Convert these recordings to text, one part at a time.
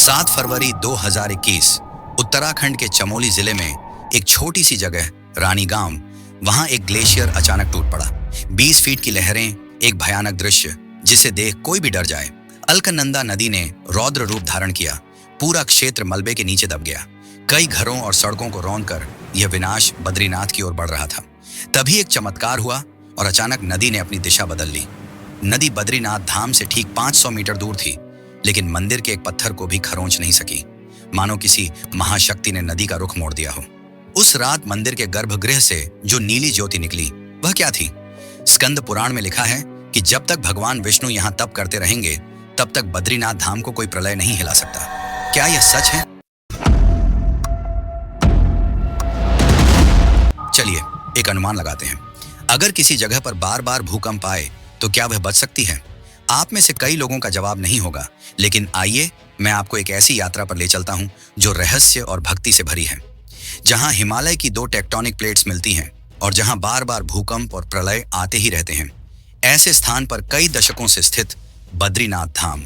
7 फरवरी 2021 उत्तराखंड के चमोली जिले में एक छोटी सी जगह रानी गांव, वहां एक ग्लेशियर अचानक टूट पड़ा। 20 फीट की लहरें, एक भयानक दृश्य जिसे देख कोई भी डर जाए। अलकनंदा नदी ने रौद्र रूप धारण किया। पूरा क्षेत्र मलबे के नीचे दब गया। कई घरों और सड़कों को रौंदकर यह विनाश बद्रीनाथ की ओर बढ़ रहा था। तभी एक चमत्कार हुआ और अचानक नदी ने अपनी दिशा बदल ली। नदी बद्रीनाथ धाम से ठीक 500 मीटर दूर थी, लेकिन मंदिर के एक पत्थर को भी खरोंच नहीं सकी, मानो किसी महाशक्ति ने नदी का रुख मोड़ दिया हो। उस रात मंदिर के गर्भगृह से जो नीली ज्योति निकली, वह क्या थी? स्कंद पुराण में लिखा है कि जब तक भगवान विष्णु यहाँ तप करते रहेंगे, तब तक बद्रीनाथ धाम को कोई प्रलय नहीं हिला सकता। क्या यह सच है? चलिए एक अनुमान लगाते हैं। अगर किसी जगह पर बार बार भूकंप आए तो क्या वह बच सकती है? आप में से कई लोगों का जवाब नहीं होगा, लेकिन आइए मैं आपको एक ऐसी यात्रा पर ले चलता हूं जो रहस्य और भक्ति से भरी है, जहां हिमालय की 2 टेक्टोनिक प्लेट्स मिलती हैं और जहां बार बार भूकंप और प्रलय आते ही रहते हैं। ऐसे स्थान पर कई दशकों से स्थित बद्रीनाथ धाम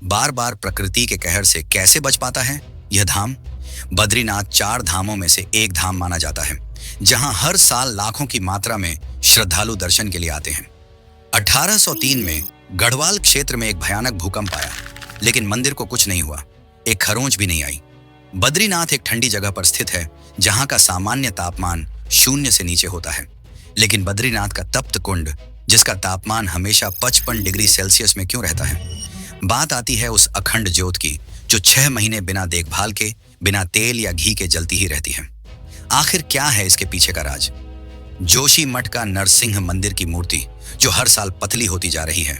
बार बार प्रकृति के कहर से कैसे बच पाता है? यह धाम बद्रीनाथ 4 धामों में से एक धाम माना जाता है, जहां हर साल लाखों की मात्रा में श्रद्धालु दर्शन के लिए आते हैं। 1803 में गढ़वाल क्षेत्र में एक भयानक भूकंप आया, लेकिन मंदिर को कुछ नहीं हुआ, एक खरोंच भी नहीं आई। बद्रीनाथ एक ठंडी जगह पर स्थित है, जहां का सामान्य तापमान 0 से नीचे होता है, लेकिन बद्रीनाथ का तप्त कुंड, जिसका तापमान हमेशा 55 डिग्री सेल्सियस में क्यों रहता है? बात आती है उस अखंड ज्योत की, जो 6 महीने बिना देखभाल के, बिना तेल या घी के जलती ही रहती है। आखिर क्या है इसके पीछे का राज? जोशी मठ का नरसिंह मंदिर की मूर्ति जो हर साल पतली होती जा रही है,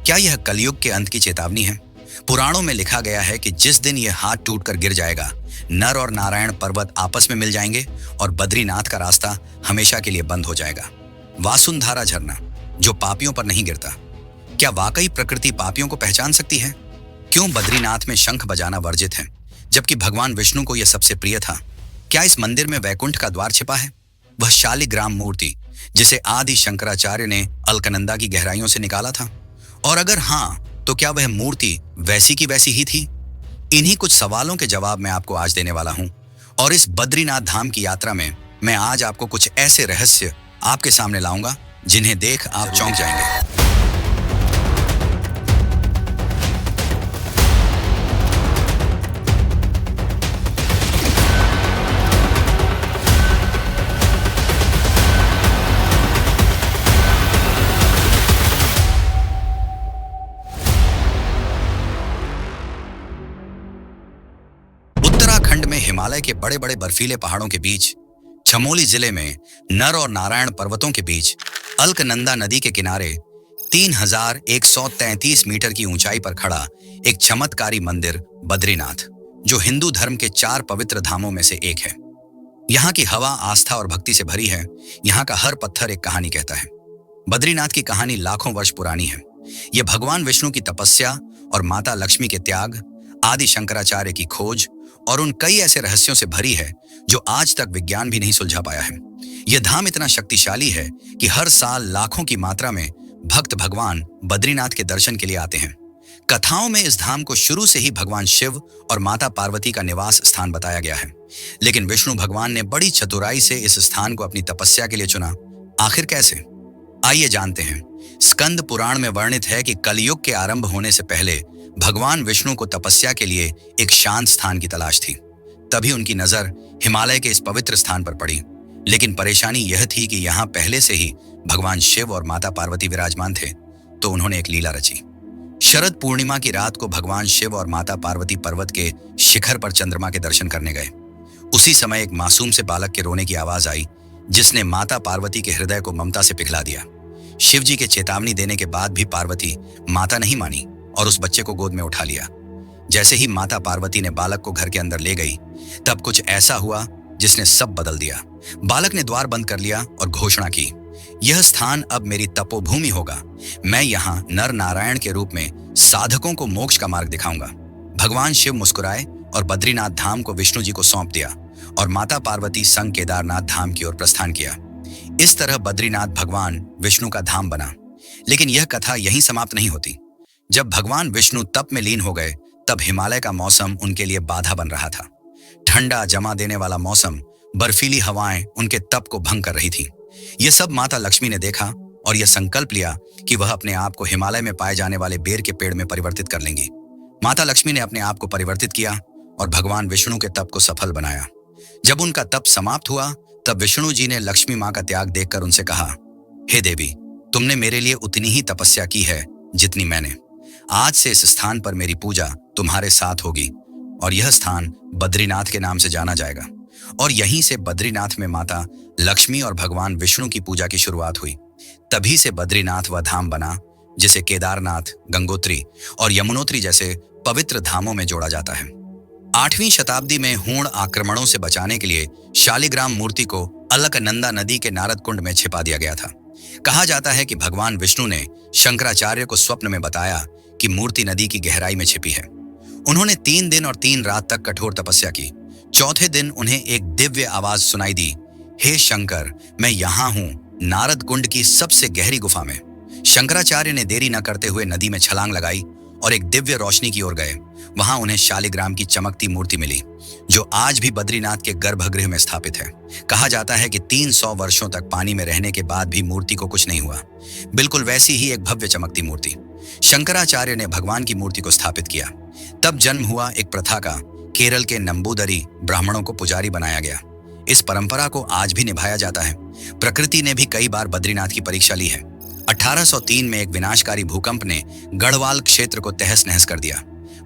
क्या यह कलयुग के अंत की चेतावनी है? पुराणों में लिखा गया है कि जिस दिन यह हाथ टूटकर गिर जाएगा, नर और नारायण पर्वत आपस में मिल जाएंगे और बद्रीनाथ का रास्ता हमेशा के लिए बंद हो जाएगा। वासुंधरा झरना जो पापियों पर नहीं गिरता, क्या वाकई प्रकृति पापियों को पहचान सकती है? क्यों बद्रीनाथ में शंख बजाना वर्जित है, जबकि भगवान विष्णु को यह सबसे प्रिय था? क्या इस मंदिर में वैकुंठ का द्वार छिपा है, वह शालिग्राम मूर्ति जिसे आदि शंकराचार्य ने अलकनंदा की गहराइयों से निकाला था? और अगर हाँ, तो क्या वह मूर्ति वैसी की वैसी ही थी? इन्हीं कुछ सवालों के जवाब मैं आपको आज देने वाला हूं, और इस बद्रीनाथ धाम की यात्रा में मैं आज आपको कुछ ऐसे रहस्य आपके सामने लाऊंगा जिन्हें देख आप चौंक जाएंगे। उत्तराखंड में हिमालय के बड़े बड़े बर्फीले पहाड़ों के बीच, चमोली जिले में नर और नारायण पर्वतों के बीच, अलकनंदा नदी के किनारे 3133 मीटर की ऊंचाई पर खड़ा एक चमत्कारी मंदिर बद्रीनाथ, जो हिंदू धर्म के 4 पवित्र धामों में से एक है। यहाँ की हवा आस्था और भक्ति से भरी है। यहाँ का हर पत्थर एक कहानी कहता है। बद्रीनाथ की कहानी लाखों वर्ष पुरानी है। यह भगवान विष्णु की तपस्या और माता लक्ष्मी के त्याग, आदि शंकराचार्य की खोज और उन कई ऐसे रहस्यों से भरी है जो आज तक विज्ञान भी नहीं सुलझा पाया है। यह धाम इतना शक्तिशाली है कि हर साल लाखों की मात्रा में भक्त भगवान बद्रीनाथ के दर्शन के लिए आते हैं। कथाओं में इस धाम को शुरू से ही भगवान शिव और माता पार्वती का निवास स्थान बताया गया है, लेकिन विष्णु भगवान ने बड़ी चतुराई से इस स्थान को अपनी तपस्या के लिए चुना। आखिर कैसे? आइए जानते हैं। स्कंद पुराण में वर्णित है कि कलयुग के आरंभ होने से पहले भगवान विष्णु को तपस्या के लिए एक शांत स्थान की तलाश थी। तभी उनकी नजर हिमालय के इस पवित्र स्थान पर पड़ी, लेकिन परेशानी यह थी कि यहाँ पहले से ही भगवान शिव और माता पार्वती विराजमान थे, तो उन्होंने एक लीला रची। शरद पूर्णिमा की रात को भगवान शिव और माता पार्वती पर्वत के शिखर पर चंद्रमा के दर्शन करने गए। उसी समय एक मासूम से बालक के रोने की आवाज आई, जिसने माता पार्वती के हृदय को ममता से पिघला दिया। शिव जी के चेतावनी देने के बाद भी पार्वती माता नहीं मानी और उस बच्चे को गोद में उठा लिया। जैसे ही माता पार्वती ने बालक को घर के अंदर ले गई, तब कुछ ऐसा हुआ जिसने सब बदल दिया। बालक ने द्वार बंद कर लिया और घोषणा की, यह स्थान अब मेरी तपोभूमि होगा। मैं यहाँ नर नारायण के रूप में साधकों को मोक्ष का मार्ग दिखाऊंगा। भगवान शिव मुस्कुराए और बद्रीनाथ धाम को विष्णु जी को सौंप दिया और माता पार्वती संग केदारनाथ धाम की ओर प्रस्थान किया। इस तरह बद्रीनाथ भगवान विष्णु का धाम बना। लेकिन यह कथा यहीं समाप्त नहीं होती। जब भगवान विष्णु तप में लीन हो गए, तब हिमालय का मौसम उनके लिए बाधा बन रहा था। ठंडा जमा देने वाला मौसम, बर्फीली हवाएं उनके तप को भंग कर रही थी। यह सब माता लक्ष्मी ने देखा और यह संकल्प लिया कि वह अपने आप को हिमालय में पाए जाने वाले बेर के पेड़ में परिवर्तित कर लेंगी। माता लक्ष्मी ने अपने आप को परिवर्तित किया और भगवान विष्णु के तप को सफल बनाया। जब उनका तप समाप्त हुआ, तब विष्णु जी ने लक्ष्मी मां का त्याग देखकर उनसे कहा, हे देवी, तुमने मेरे लिए उतनी ही तपस्या की है जितनी मैंने। आज से इस स्थान पर मेरी पूजा तुम्हारे साथ होगी और यह स्थान बद्रीनाथ के नाम से जाना जाएगा। और यहीं से बद्रीनाथ में माता लक्ष्मी और भगवान विष्णु की पूजा की शुरुआत हुई। तभी से बद्रीनाथ वह धाम बना जिसे केदारनाथ, गंगोत्री और यमुनोत्री जैसे पवित्र धामों में जोड़ा जाता है। 8वीं शताब्दी में हूण आक्रमणों से बचाने के लिए शालिग्राम मूर्ति को अलकनंदा नदी के नारद कुंड में छिपा दिया गया था। कहा जाता है कि भगवान विष्णु ने शंकराचार्य को स्वप्न में बताया कि मूर्ति नदी की गहराई में छिपी है। उन्होंने 3 दिन और 3 रात तक कठोर तपस्या की। चौथे दिन उन्हें एक दिव्य आवाज सुनाई दी, हे शंकर, मैं यहाँ हूँ, नारद कुंड की सबसे गहरी गुफा में। शंकराचार्य ने देरी न करते हुए नदी में छलांग लगाई और एक दिव्य रोशनी की ओर गए। वहां उन्हें शालिग्राम की चमकती मूर्ति मिली, जो आज भी बद्रीनाथ के गर्भगृह में स्थापित है। कहा जाता है कि 300 वर्षों तक पानी में रहने के बाद भी मूर्ति को कुछ नहीं हुआ। बिल्कुल वैसी ही एक भव्य चमकती मूर्ति। शंकराचार्य ने भगवान की मूर्ति को स्थापित किया। तब जन्म हुआ एक प्रथा का। केरल के नंबूदरी ब्राह्मणों को पुजारी बनाया गया। इस परंपरा को आज भी निभाया जाता है। प्रकृति ने भी कई बार बद्रीनाथ की परीक्षा ली है। 1803 में एक विनाशकारी भूकंप ने गढ़वाल क्षेत्र को तहस नहस कर दिया।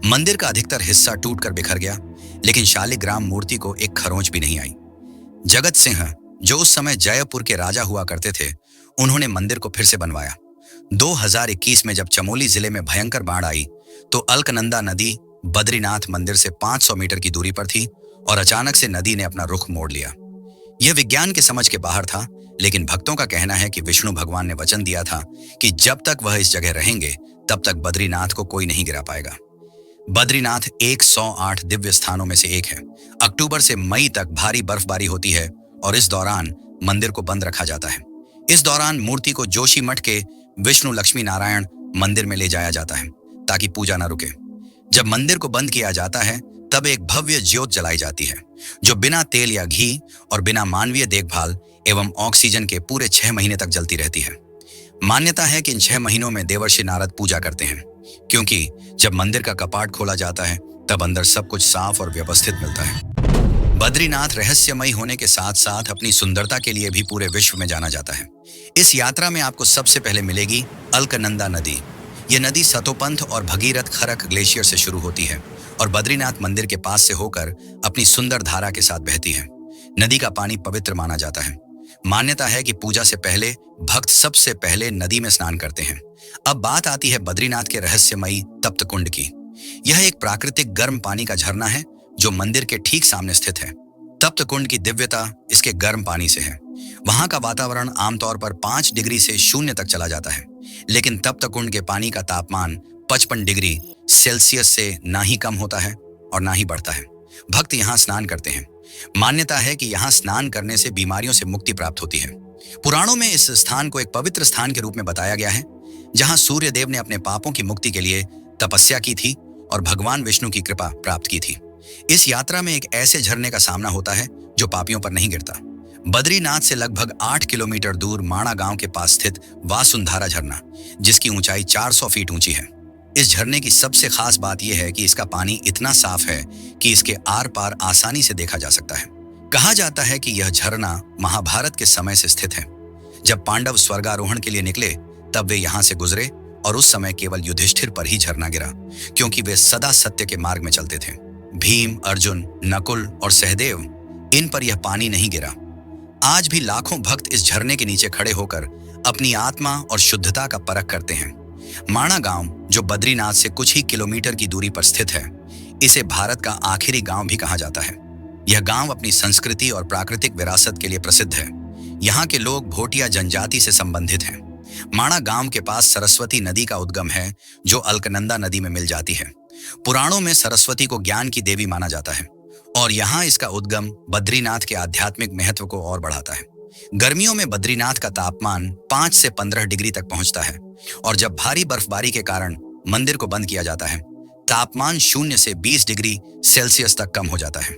मंदिर का अधिकतर हिस्सा टूटकर बिखर गया, लेकिन शालिग्राम मूर्ति को एक खरोंच भी नहीं आई। जगत सिंह, जो उस समय जयपुर के राजा हुआ करते थे, उन्होंने मंदिर को फिर से बनवाया। 2021 में जब चमोली जिले में भयंकर बाढ़ आई, तो अलकनंदा नदी बद्रीनाथ मंदिर से 500 मीटर की दूरी पर थी और अचानक से नदी ने अपना रुख मोड़ लिया। यह विज्ञान के समझ के बाहर था, लेकिन भक्तों का कहना है कि विष्णु भगवान ने वचन दिया था कि जब तक वह इस जगह रहेंगे, तब तक बद्रीनाथ को कोई नहीं गिरा पाएगा। बद्रीनाथ 108 दिव्य स्थानों में से एक है। अक्टूबर से मई तक भारी बर्फबारी होती है और इस दौरान मंदिर को बंद रखा जाता है। इस दौरान मूर्ति को जोशीमठ के विष्णु लक्ष्मी नारायण मंदिर में ले जाया जाता है ताकि पूजा न रुके। जब मंदिर को बंद किया जाता है, तब एक भव्य ज्योत जलाई जाती है, जो बिना तेल या घी और बिना मानवीय देखभाल एवं ऑक्सीजन के पूरे 6 महीने तक जलती रहती है। मान्यता है कि इन 6 महीनों में देवर्षि नारद पूजा करते हैं, क्योंकि जब मंदिर का कपाट खोला जाता है, तब अंदर सब कुछ साफ और व्यवस्थित मिलता है। बद्रीनाथ रहस्यमयी होने के साथ साथ अपनी सुंदरता के लिए भी पूरे विश्व में जाना जाता है। इस यात्रा में आपको सबसे पहले मिलेगी अलकनंदा नदी। यह नदी सतोपंथ और भगीरथ खरक ग्लेशियर से शुरू होती है और बद्रीनाथ मंदिर के पास से होकर अपनी सुंदर धारा के साथ बहती है। नदी का पानी पवित्र माना जाता है। मान्यता है कि पूजा से पहले भक्त सबसे पहले नदी में स्नान करते हैं। अब बात आती है बद्रीनाथ के रहस्यमयी तप्त कुंड की। यह एक प्राकृतिक गर्म पानी का झरना है जो मंदिर के ठीक सामने स्थित है। तप्त कुंड की दिव्यता इसके गर्म पानी से है। वहां का वातावरण आमतौर पर 5 डिग्री से 0 तक चला जाता है, लेकिन तप्त कुंड के पानी का तापमान 55 डिग्री सेल्सियस से ना ही कम होता है और ना ही बढ़ता है। भक्त यहाँ स्नान करते हैं। मान्यता है कि यहाँ स्नान करने से बीमारियों से मुक्ति प्राप्त होती है। पुराणों में इस स्थान को एक पवित्र स्थान के रूप में बताया गया है, जहाँ सूर्य देव ने अपने पापों की मुक्ति के लिए तपस्या की थी और भगवान विष्णु की कृपा प्राप्त की थी। इस यात्रा में एक ऐसे झरने का सामना होता है जो पापियों पर नहीं गिरता। बद्रीनाथ से लगभग 8 किलोमीटर दूर माणा गांव के पास स्थित वासुंधरा झरना, जिसकी ऊंचाई 400 फीट ऊंची है। इस झरने की सबसे खास बात यह है कि इसका पानी इतना साफ है कि इसके आर पार आसानी से देखा जा सकता है। कहा जाता है कि यह झरना महाभारत के समय से स्थित है। जब पांडव स्वर्गारोहण के लिए निकले, तब वे यहाँ से गुजरे और उस समय केवल युधिष्ठिर पर ही झरना गिरा, क्योंकि वे सदा सत्य के मार्ग में चलते थे। भीम, अर्जुन, नकुल और सहदेव, इन पर यह पानी नहीं गिरा। आज भी लाखों भक्त इस झरने के नीचे खड़े होकर अपनी आत्मा और शुद्धता का परख करते हैं। माणा गांव, जो बद्रीनाथ से कुछ ही किलोमीटर की दूरी पर स्थित है, इसे भारत का आखिरी गांव भी कहा जाता है। यह गांव अपनी संस्कृति और प्राकृतिक विरासत के लिए प्रसिद्ध है। यहाँ के लोग भोटिया जनजाति से संबंधित हैं। माणा गांव के पास सरस्वती नदी का उद्गम है, जो अलकनंदा नदी में मिल जाती है। पुराणों में सरस्वती को ज्ञान की देवी माना जाता है और यहाँ इसका उद्गम बद्रीनाथ के आध्यात्मिक महत्व को और बढ़ाता है। गर्मियों में बद्रीनाथ का तापमान 5 से 15 डिग्री तक पहुंचता है और जब भारी बर्फबारी के कारण मंदिर को बंद किया जाता है, तापमान 0 से 20 डिग्री सेल्सियस तक कम हो जाता है।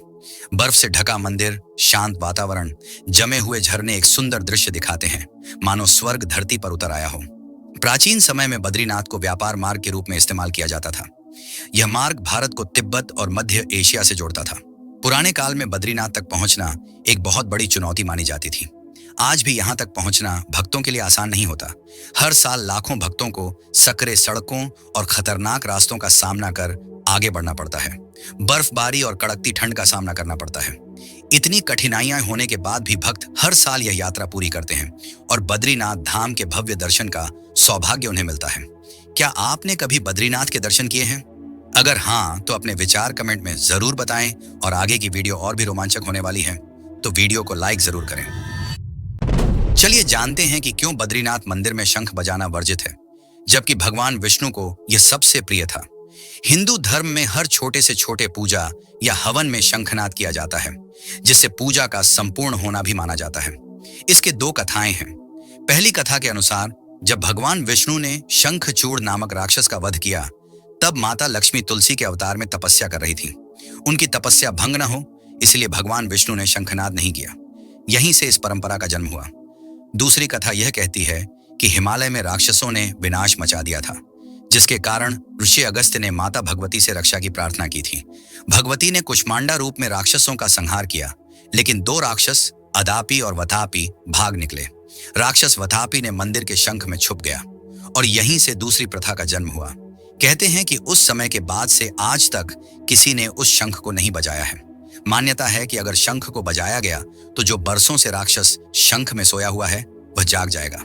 बर्फ से ढका मंदिर, शांत वातावरण, जमे हुए झरने एक सुंदर दृश्य दिखाते हैं, मानो स्वर्ग धरती पर उतर आया हो। प्राचीन समय में बद्रीनाथ को व्यापार मार्ग के रूप में इस्तेमाल किया जाता था। यह मार्ग भारत को तिब्बत और मध्य एशिया से जोड़ता था। पुराने काल में बद्रीनाथ तक पहुंचना एक बहुत बड़ी चुनौती मानी जाती थी। आज भी यहां तक पहुंचना भक्तों के लिए आसान नहीं होता। हर साल लाखों भक्तों को सकरे सड़कों और खतरनाक रास्तों का सामना कर आगे बढ़ना पड़ता है। बर्फबारी और कड़कती ठंड का सामना करना पड़ता है। इतनी कठिनाइयां होने के बाद भी भक्त हर साल यह यात्रा पूरी करते हैं और बद्रीनाथ धाम के भव्य दर्शन का सौभाग्य उन्हें मिलता है। क्या आपने कभी बद्रीनाथ के दर्शन किए हैं? अगर हाँ, तो अपने विचार कमेंट में जरूर बताएं और आगे की वीडियो और भी रोमांचक होने वाली है, तो वीडियो को लाइक जरूर करें। चलिए जानते हैं कि क्यों बद्रीनाथ मंदिर में शंख बजाना वर्जित है, जबकि भगवान विष्णु को यह सबसे प्रिय था। हिंदू धर्म में हर छोटे से छोटे पूजा या हवन में शंखनाद किया जाता है, जिससे पूजा का संपूर्ण होना भी माना जाता है। इसके दो कथाएं हैं। पहली कथा के अनुसार जब भगवान विष्णु ने शंखचूड़ नामक राक्षस का वध किया, तब माता लक्ष्मी तुलसी के अवतार में तपस्या कर रही थी। उनकी तपस्या भंग न हो, इसलिए भगवान विष्णु ने शंखनाद नहीं किया। यहीं से इस परंपरा का जन्म हुआ। दूसरी कथा यह कहती है कि हिमालय में राक्षसों ने विनाश मचा दिया था, जिसके कारण ऋषि अगस्त्य ने माता भगवती से रक्षा की प्रार्थना की थी। भगवती ने कुष्मांडा रूप में राक्षसों का संहार किया, लेकिन दो राक्षस अदापी और वतापी भाग निकले। राक्षस वतापी ने मंदिर के शंख में छुप गया और यहीं से दूसरी प्रथा का जन्म हुआ। कहते हैं कि उस समय के बाद से आज तक किसी ने उस शंख को नहीं बजाया है। मान्यता है कि अगर शंख को बजाया गया तो जो बरसों से राक्षस शंख में सोया हुआ है वह जाग जाएगा।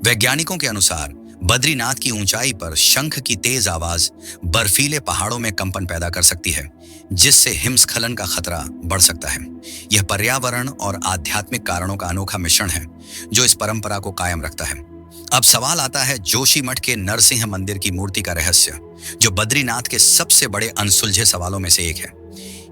वैज्ञानिकों के अनुसार बद्रीनाथ की ऊंचाई पर शंख की तेज आवाज बर्फीले पहाड़ों में कंपन पैदा कर सकती है, जिससे हिमस्खलन का खतरा बढ़ सकता है। यह पर्यावरण और आध्यात्मिक कारणों का अनोखा मिश्रण है जो इस परंपरा को कायम रखता है। अब सवाल आता है जोशीमठ के नरसिंह मंदिर की मूर्ति का रहस्य, जो बद्रीनाथ के सबसे बड़े अनसुलझे सवालों में से एक है।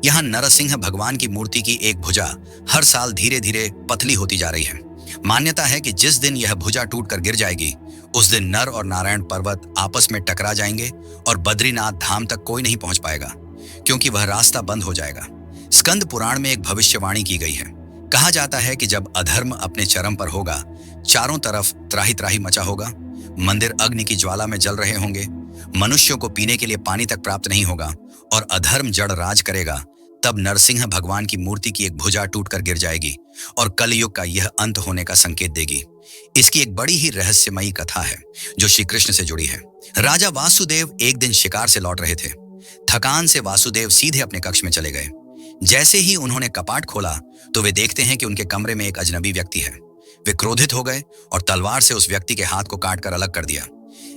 यहाँ नरसिंह भगवान की मूर्ति की एक भुजा हर साल धीरे धीरे पतली होती जा रही है। मान्यता है कि जिस दिन यह भुजा टूटकर गिर जाएगी, उस दिन नर और नारायण पर्वत आपस में टकरा जाएंगे और बद्रीनाथ धाम तक कोई नहीं पहुंच पाएगा, क्योंकि वह रास्ता बंद हो जाएगा। स्कंद पुराण में एक भविष्यवाणी की गई है। कहा जाता है कि जब अधर्म अपने चरम पर होगा, चारों तरफ त्राही त्राही मचा होगा, मंदिर अग्नि की ज्वाला में जल रहे होंगे, मनुष्यों को पीने के लिए पानी तक प्राप्त नहीं होगा और अधर्म जड़ राज करेगा, तब नरसिंह भगवान की मूर्ति की एक भुजा टूटकर गिर जाएगी और कलयुग का यह अंत होने का संकेत देगी। इसकी एक बड़ी ही रहस्यमयी कथा है जो श्री कृष्ण से जुड़ी है। राजा वासुदेव एक दिन शिकार से लौट रहे थे। थकान से वासुदेव सीधे अपने कक्ष में चले गए। जैसे ही उन्होंने कपाट खोला तो वे देखते हैं कि उनके कमरे में एक अजनबी व्यक्ति है। वे क्रोधित हो गए और तलवार से उस व्यक्ति के हाथ को काटकर अलग कर दिया,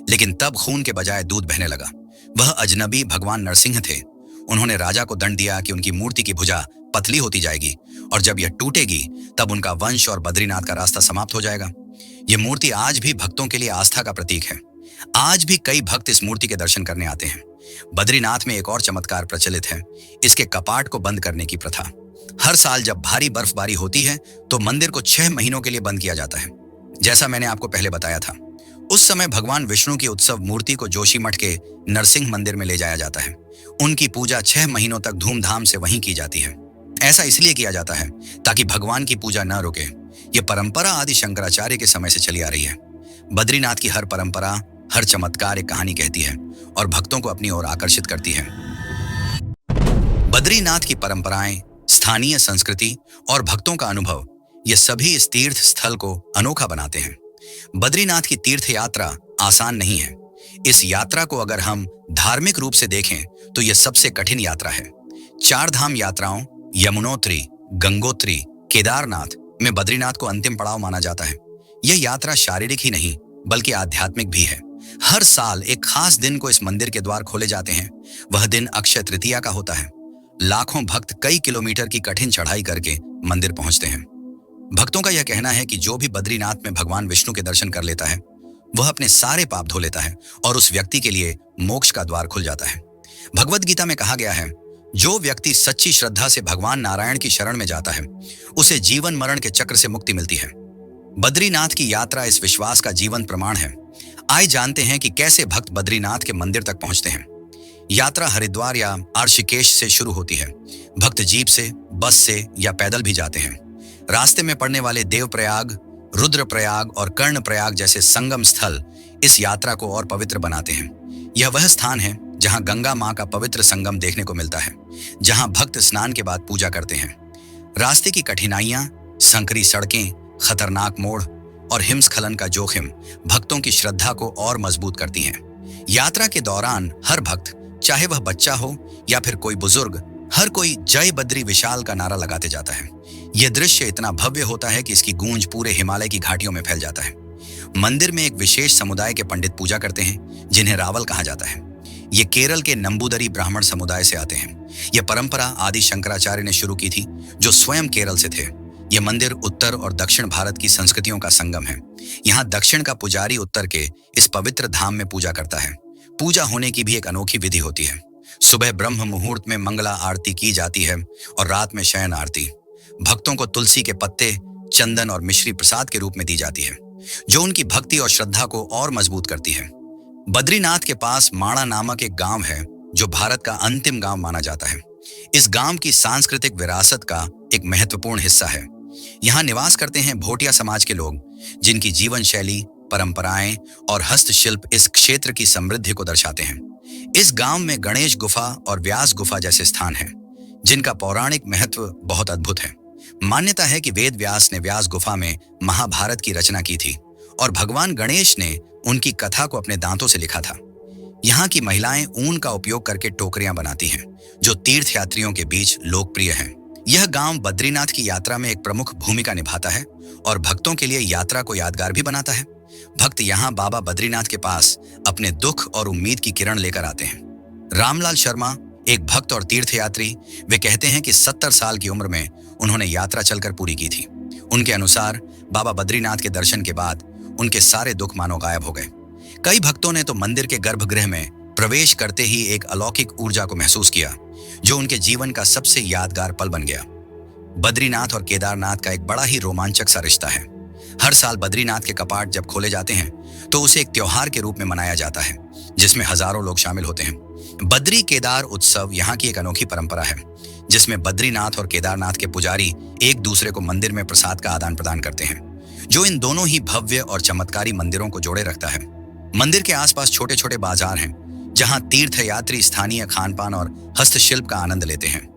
लेकिन तब खून के बजाय दूध बहने लगा। वह अजनबी भगवान नरसिंह थे। उन्होंने राजा को दंड दिया कि उनकी मूर्ति की भुजा पतली होती जाएगी और जब यह टूटेगी तब उनका वंश और बद्रीनाथ का रास्ता समाप्त हो जाएगा। यह मूर्ति आज भी भक्तों के लिए आस्था का प्रतीक है। आज भी कई भक्त इस मूर्ति के दर्शन करने आते हैं। बद्रीनाथ में एक और चमत्कार प्रचलित है, इसके कपाट को बंद करने की प्रथा। हर साल जब भारी बर्फबारी होती है तो मंदिर को 6 महीनों के लिए बंद किया जाता है। जैसा मैंने आपको पहले बताया था, उस समय भगवान विष्णु की उत्सव मूर्ति को जोशीमठ के नरसिंह मंदिर में ले जाया जाता है। उनकी पूजा 6 महीनों तक धूमधाम से वहीं की जाती है। ऐसा इसलिए किया जाता है ताकि भगवान की पूजा न रुके। यह परंपरा आदि शंकराचार्य के समय से चली आ रही है। बद्रीनाथ की हर परंपरा, हर चमत्कार एक कहानी कहती है और भक्तों को अपनी ओर आकर्षित करती है। बद्रीनाथ की परंपराएं, स्थानीय संस्कृति और भक्तों का अनुभव, ये सभी इस तीर्थ स्थल को अनोखा बनाते हैं। बद्रीनाथ की तीर्थ यात्रा आसान नहीं है। इस यात्रा को अगर हम धार्मिक रूप से देखें तो यह सबसे कठिन यात्रा है। 4 धाम यात्राओं यमुनोत्री, गंगोत्री, केदारनाथ में बद्रीनाथ को अंतिम पड़ाव माना जाता है। यह यात्रा शारीरिक ही नहीं बल्कि आध्यात्मिक भी है। हर साल एक खास दिन को इस मंदिर के द्वार खोले जाते हैं। वह दिन अक्षय तृतीया का होता है। लाखों भक्त कई किलोमीटर की कठिन चढ़ाई करके मंदिर पहुंचते हैं। भक्तों का यह कहना है कि जो भी बद्रीनाथ में भगवान विष्णु के दर्शन कर लेता है, वह अपने सारे पाप धो लेता है और उस व्यक्ति के लिए मोक्ष का द्वार खुल जाता है। भगवद गीता में कहा गया है, जो व्यक्ति सच्ची श्रद्धा से भगवान नारायण की शरण में जाता है, उसे जीवन मरण के चक्र से मुक्ति मिलती है। बद्रीनाथ की यात्रा इस विश्वास का जीवन प्रमाण है। आइए जानते हैं कि कैसे भक्त बद्रीनाथ के मंदिर तक पहुंचते हैं। यात्रा हरिद्वार या ऋषिकेश से शुरू होती है। भक्त जीप से, बस से या पैदल भी जाते हैं। रास्ते में पड़ने वाले देवप्रयाग, रुद्रप्रयाग और कर्णप्रयाग जैसे संगम स्थल इस यात्रा को और पवित्र बनाते हैं। यह वह स्थान है जहां गंगा मां का पवित्र संगम देखने को मिलता है, जहां भक्त स्नान के बाद पूजा करते हैं। रास्ते की कठिनाइयां, संकरी सड़कें, खतरनाक मोड़ और हिमस्खलन का जोखिम भक्तों की श्रद्धा को और मजबूत करती हैं। यात्रा के दौरान हर भक्त, चाहे वह बच्चा हो या फिर कोई बुजुर्ग, हर कोई जय बद्री विशाल का नारा लगाते जाता है। यह दृश्य इतना भव्य होता है कि इसकी गूंज पूरे हिमालय की घाटियों में फैल जाता है। मंदिर में एक विशेष समुदाय के पंडित पूजा करते हैं, जिन्हें रावल कहा जाता है। ये केरल के नंबूदरी ब्राह्मण समुदाय से आते हैं। यह परंपरा आदि शंकराचार्य ने शुरू की थी, जो स्वयं केरल से थे। यह मंदिर उत्तर और दक्षिण भारत की संस्कृतियों का संगम है। यहाँ दक्षिण का पुजारी उत्तर के इस पवित्र धाम में पूजा करता है। पूजा होने की भी एक अनोखी विधि होती है। सुबह ब्रह्म मुहूर्त में मंगला आरती की जाती है और रात में शयन आरती। भक्तों को तुलसी के पत्ते, चंदन और मिश्री प्रसाद के रूप में दी जाती है, जो उनकी भक्ति और श्रद्धा को और मजबूत करती है। बद्रीनाथ के पास माणा नामक एक गांव है, जो भारत का अंतिम गांव माना जाता है। इस गांव की सांस्कृतिक विरासत का एक महत्वपूर्ण हिस्सा है। यहाँ निवास करते हैं भोटिया समाज के लोग, जिनकी जीवन शैली, परंपराएं और हस्तशिल्प इस क्षेत्र की समृद्धि को दर्शाते हैं। इस गांव में गणेश गुफा और व्यास गुफा जैसे स्थान हैं, जिनका पौराणिक महत्व बहुत अद्भुत है। मान्यता है कि वेद व्यास ने व्यास गुफा में महाभारत की रचना की थी और भगवान गणेश ने उनकी कथा को अपने दांतों से लिखा था। यहाँ की महिलाएं ऊन का उपयोग करके टोकरियां बनाती हैं, जो तीर्थयात्रियों के बीच लोकप्रिय हैं। यह गांव बद्रीनाथ की यात्रा में एक प्रमुख भूमिका निभाता है और भक्तों के लिए यात्रा को यादगार भी बनाता है। भक्त यहाँ बाबा बद्रीनाथ के पास अपने दुख और उम्मीद की किरण लेकर आते हैं। रामलाल शर्मा एक भक्त और तीर्थयात्री, वे कहते हैं कि 70 साल की उम्र में उन्होंने यात्रा चलकर पूरी की थी। उनके अनुसार बाबा बद्रीनाथ के दर्शन के बाद उनके सारे दुख मानो गायब हो गए। कई भक्तों ने तो मंदिर के गर्भगृह में प्रवेश करते ही एक अलौकिक ऊर्जा को महसूस किया, जो उनके जीवन का सबसे यादगार पल बन गया। बद्रीनाथ और केदारनाथ का एक बड़ा ही रोमांचक सा रिश्ता है। हर साल बद्रीनाथ के कपाट जब खोले जाते हैं तो उसे एक त्योहार के रूप में मनाया जाता है, जिसमें हजारों लोग शामिल होते हैं। बद्री केदार उत्सव यहाँ की एक अनोखी परंपरा है, जिसमें बद्रीनाथ और केदारनाथ के पुजारी एक दूसरे को मंदिर में प्रसाद का आदान प्रदान करते हैं, जो इन दोनों ही भव्य और चमत्कारी मंदिरों को जोड़े रखता है। मंदिर के आसपास छोटे छोटे बाजार हैं, जहां तीर्थयात्री स्थानीय खानपान और हस्तशिल्प का आनंद लेते हैं।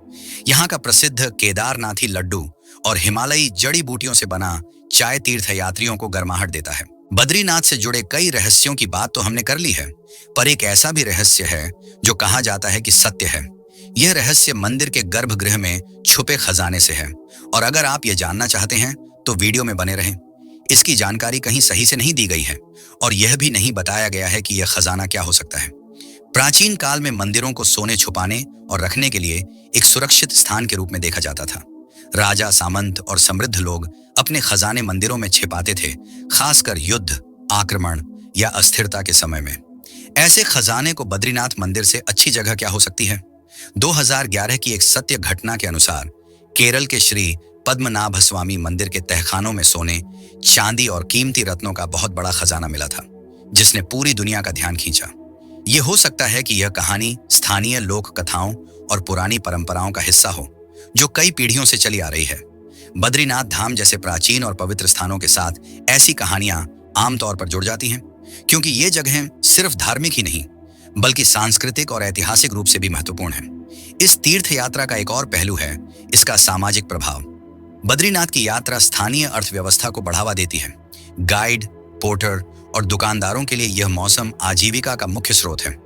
यहाँ का प्रसिद्ध केदारनाथी लड्डू और हिमालयी जड़ी बूटियों से बना चाय तीर्थयात्रियों को गर्माहट देता है। बद्रीनाथ से जुड़े कई रहस्यों की बात तो हमने कर ली है, पर एक ऐसा भी रहस्य है जो कहा जाता है कि सत्य है। यह रहस्य मंदिर के गर्भगृह में छुपे खजाने से है, और अगर आप ये जानना चाहते हैं तो वीडियो में बने रहें। इसकी जानकारी कहीं सही से नहीं दी गई है और यह भी नहीं बताया गया है कि यह खजाना क्या हो सकता है। प्राचीन काल में मंदिरों को सोने छुपाने और रखने के लिए एक सुरक्षित स्थान के रूप में देखा जाता था। राजा, सामंत और समृद्ध लोग अपने खजाने मंदिरों में छिपाते थे, खासकर युद्ध, आक्रमण या अस्थिरता के समय में। ऐसे खजाने को बद्रीनाथ मंदिर से अच्छी जगह क्या हो सकती है? 2011 की एक सत्य घटना के अनुसार केरल के श्री पद्मनाभ स्वामी मंदिर के तहखानों में सोने, चांदी और कीमती रत्नों का बहुत बड़ा खजाना मिला था, जिसने पूरी दुनिया का ध्यान खींचा। ये हो सकता है कि यह कहानी स्थानीय लोक कथाओं और पुरानी परंपराओं का हिस्सा हो, जो कई पीढ़ियों से चली आ रही है। बद्रीनाथ धाम जैसे प्राचीन और पवित्र स्थानों के साथ ऐसी कहानियां आमतौर पर जुड़ जाती हैं, क्योंकि ये जगहें सिर्फ धार्मिक ही नहीं, बल्कि सांस्कृतिक और ऐतिहासिक रूप से भी महत्वपूर्ण हैं। इस तीर्थ यात्रा का एक और पहलू है इसका सामाजिक प्रभाव। बद्रीनाथ की यात्रा स्थानीय अर्थव्यवस्था को बढ़ावा देती है। गाइड, पोर्टर और दुकानदारों के लिए यह मौसम आजीविका का मुख्य स्रोत है।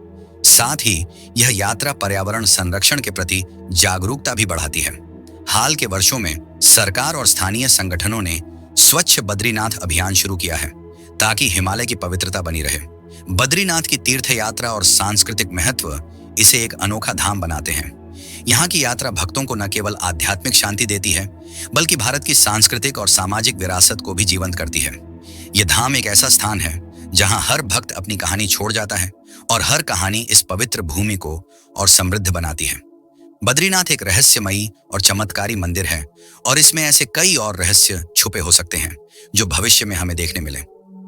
साथ ही यह यात्रा पर्यावरण संरक्षण के प्रति जागरूकता भी बढ़ाती है। हाल के वर्षों में सरकार और स्थानीय संगठनों ने स्वच्छ बद्रीनाथ अभियान शुरू किया है, ताकि हिमालय की पवित्रता बनी रहे। बद्रीनाथ की तीर्थ यात्रा और सांस्कृतिक महत्व इसे एक अनोखा धाम बनाते हैं। यहाँ की यात्रा भक्तों को न केवल आध्यात्मिक शांति देती है, बल्कि भारत की सांस्कृतिक और सामाजिक विरासत को भी जीवंत करती है। यह धाम एक ऐसा स्थान है जहाँ हर भक्त अपनी कहानी छोड़ जाता है और हर कहानी इस पवित्र भूमि को और समृद्ध बनाती है। बद्रीनाथ एक रहस्यमयी और चमत्कारी मंदिर है, और इसमें ऐसे कई और रहस्य छुपे हो सकते हैं जो भविष्य में हमें देखने मिले।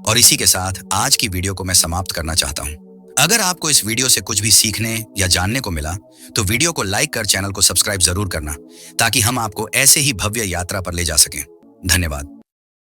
और इसी के साथ आज की वीडियो को मैं समाप्त करना चाहता हूँ। अगर आपको इस वीडियो से कुछ भी सीखने या जानने को मिला तो वीडियो को लाइक कर चैनल को सब्सक्राइब जरूर करना ताकि हम आपको ऐसे ही भव्य यात्रा पर ले जा सकें। धन्यवाद।